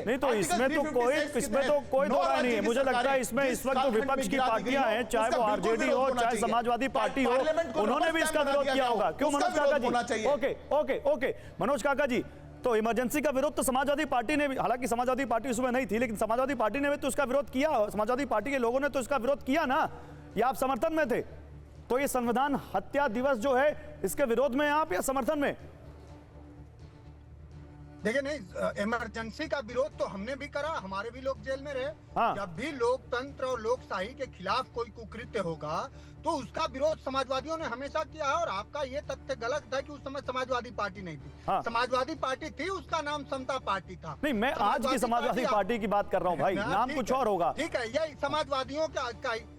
नहीं तो इसमें तो कोई दो राय नहीं है। मुझे लगता है इसमें इस वक्त जो विपक्ष की पार्टियां हैं, चाहे वो आरजेडी हो चाहे समाजवादी पार्टी हो, उन्होंने भी इसका विरोध किया होगा। क्यों मनोज काका जी? ओके मनोज काका जी, तो इमरजेंसी का विरोध तो समाजवादी पार्टी ने भी, हालांकि समाजवादी पार्टी उसमें नहीं थी, लेकिन समाजवादी पार्टी ने भी तो उसका विरोध किया। समाजवादी पार्टी के लोगों ने तो इसका विरोध किया ना, या आप समर्थन में थे? तो ये संविधान हत्या दिवस जो है, इसके विरोध में आप या समर्थन में? देखिए, नहीं, इमरजेंसी का विरोध तो हमने भी करा, हमारे भी लोग जेल में रहे। हाँ। जब भी लोकतंत्र और लोकशाही के खिलाफ कोई कुकृत्य होगा तो उसका विरोध समाजवादियों ने हमेशा किया है। और आपका ये तथ्य गलत है कि उस समय समाजवादी पार्टी नहीं थी। हाँ। समाजवादी पार्टी थी, उसका नाम समता पार्टी था। नहीं, मैं आज की समाजवादी पार्टी की बात कर रहा हूँ भाई, नाम कुछ और होगा। ठीक है, ये समाजवादियों का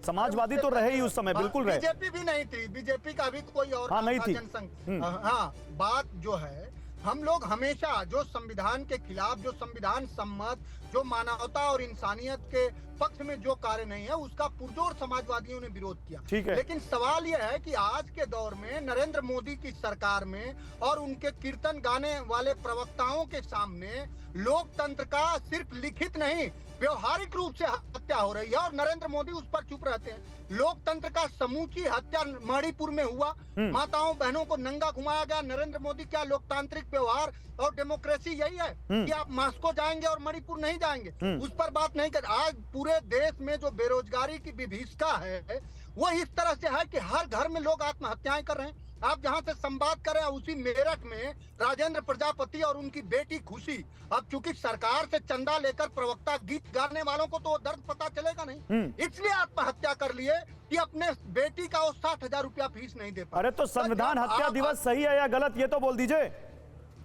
समाजवादी तो रहे ही उस समय, बिल्कुल रहे। बीजेपी भी नहीं थी, बीजेपी का भी कोई और हाँ, नहीं थी। जनसंघ। हाँ, बात जो है, हम लोग हमेशा जो संविधान के खिलाफ, जो संविधान सम्मत, जो मानवता और इंसानियत के पक्ष में जो कार्य नहीं है, उसका पुरजोर समाजवादियों ने विरोध किया। ठीक है। लेकिन सवाल यह है कि आज के दौर में नरेंद्र मोदी की सरकार में और उनके कीर्तन गाने वाले प्रवक्ताओं के सामने लोकतंत्र का सिर्फ लिखित नहीं, व्यवहारिक रूप से हत्या हो रही है और नरेंद्र मोदी उस पर चुप रहते हैं। लोकतंत्र का समूची हत्या मणिपुर में हुआ, माताओं बहनों को नंगा घुमाया गया। नरेंद्र मोदी, क्या लोकतांत्रिक व्यवहार और डेमोक्रेसी यही है कि आप मास्को जाएंगे और मणिपुर नहीं जाएंगे? उस पर बात नहीं कर। आज पूरे देश में जो बेरोजगारी की विभीषिका है वो इस तरह से है कि हर घर में लोग आत्महत्याएं कर रहे हैं। आप जहां से संवाद कर रहे हैं, उसी मेरठ में राजेंद्र प्रजापति और उनकी बेटी खुशी, अब चूंकि सरकार से चंदा लेकर प्रवक्ता गीत गाने वालों को तो दर्द पता चलेगा नहीं, इसलिए आत्महत्या कर लिए कि अपने बेटी का वो 60,000 रुपया फीस नहीं दे पाए। अरे तो संविधान हत्या दिवस सही है या गलत, ये तो बोल दीजिए,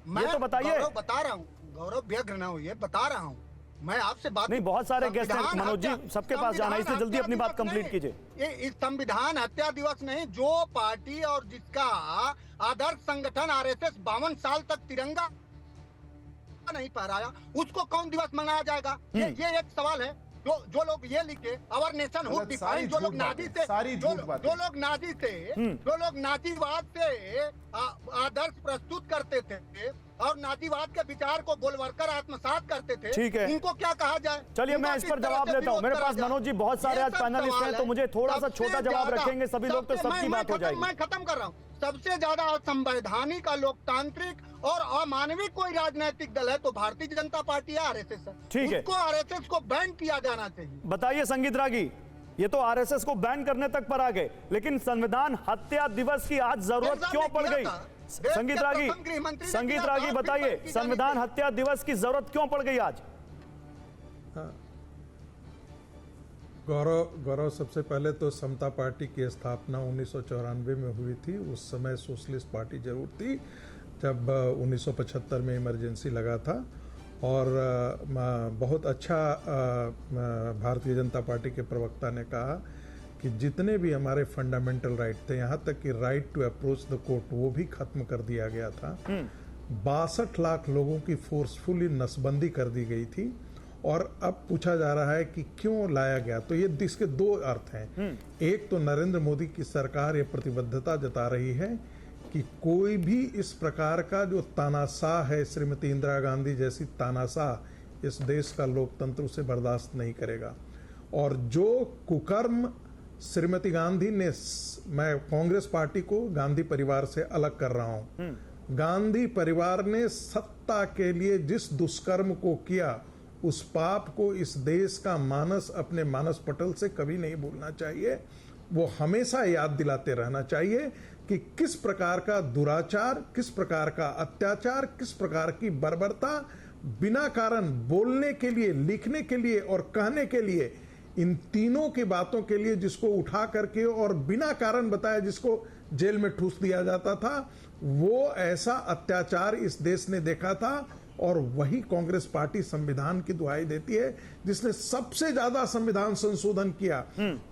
मैं तो बताइए। गौरव बता रहा हूँ, गौरव व्यग्र न होइए, बता रहा हूँ मैं आपसे बात। नहीं, बहुत सारे गेस्ट हैं मनोज जी, सबके पास जाना है, इसलिए जल्दी अपनी बात कंप्लीट कीजिए। ये इस संविधान हत्या दिवस नहीं, जो पार्टी और जिसका आदर्श संगठन आरएसएस 52 साल तक तिरंगा नहीं फहराया, उसको कौन दिवस मनाया जाएगा? ये एक सवाल है। जो लोग ये लिखे अवर नेशन हुड डिफाइन, जो लोग नाजीवाद से आदर्श प्रस्तुत करते थे और नाजीवाद के विचार को गोलवर्कर आत्मसात करते थे, ठीक है, इनको क्या कहा जाए? चलिए मैं इस पर जवाब देता हूं। मेरे पास मनोज जी बहुत सारे आज पैनलिस्ट हैं, तो मुझे थोड़ा सा छोटा जवाब रखेंगे, सभी लोग तो सबकी बात हो जाएगी। मैं खत्म कर रहा हूँ। सबसे ज्यादा असंवैधानिक, लोकतांत्रिक और अमानवीय कोई राजनीतिक दल है तो भारतीय जनता पार्टी है, आरएसएस है। ठीक है, उसको आरएसएस को बैन किया जाना चाहिए। बताइए संगीत रागी, ये तो आरएसएस को बैन करने तक पर आ गए, लेकिन संविधान हत्या दिवस की आज जरूरत क्यों पड़ गई? संगीत रागी बताइए, संविधान हत्या दिवस की जरूरत क्यों पड़ गई आज? गौरव, सबसे पहले तो समता पार्टी की स्थापना 1994 में हुई थी। उस समय सोशलिस्ट पार्टी जरूर थी जब 1975 में इमरजेंसी लगा था। और बहुत अच्छा भारतीय जनता पार्टी के प्रवक्ता ने कहा कि जितने भी हमारे फंडामेंटल राइट थे, यहाँ तक कि right to approach the court, वो भी खत्म कर दिया गया था। 62 लाख लोगों की फोर्सफुली नसबंदी कर दी गई थी। और अब पूछा जा रहा है कि क्यों लाया गया, तो ये इसके दो अर्थ हैं। एक तो नरेंद्र मोदी की सरकार ये प्रतिबद्धता जता रही है कि कोई भी इस प्रकार का जो तानाशाह है, श्रीमती इंदिरा गांधी जैसी तानाशाह, इस देश का लोकतंत्र उसे बर्दाश्त नहीं करेगा। और जो कुकर्म श्रीमती गांधी ने, मैं कांग्रेस पार्टी को गांधी परिवार से अलग कर रहा हूं, गांधी परिवार ने सत्ता के लिए जिस दुष्कर्म को किया, उस पाप को इस देश का मानस अपने मानस पटल से कभी नहीं भूलना चाहिए। वो हमेशा याद दिलाते रहना चाहिए कि किस प्रकार का दुराचार, किस प्रकार का अत्याचार, किस प्रकार की बर्बरता बिना कारण बोलने के लिए, लिखने के लिए और कहने के लिए, इन तीनों की बातों के लिए जिसको उठा करके और बिना कारण बताया जिसको जेल में ठूस दिया जाता था, वो ऐसा अत्याचार इस देश ने देखा था। और वही कांग्रेस पार्टी संविधान की दुहाई देती है जिसने सबसे ज्यादा संविधान संशोधन किया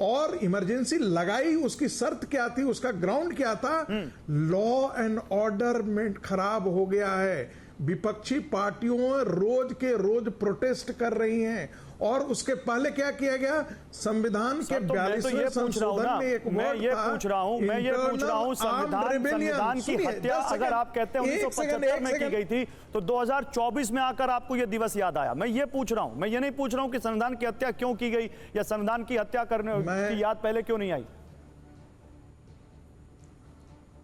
और इमरजेंसी लगाई। उसकी शर्त क्या थी, उसका ग्राउंड क्या था? लॉ एंड ऑर्डर में खराब हो गया है, विपक्षी पार्टियों रोज के रोज प्रोटेस्ट कर रही हैं। और उसके पहले क्या किया गया, संविधान के 42वें संशोधन में एक मैं ये पूछ रहा हूं संविधान की हत्या अगर आप कहते हैं 1975 में की गई थी तो 2024 में आकर आपको ये दिवस याद आया। मैं ये पूछ रहा हूं, मैं ये नहीं पूछ रहा हूं कि संविधान की हत्या क्यों की गई या संविधान की हत्या करने की याद पहले क्यों नहीं आई।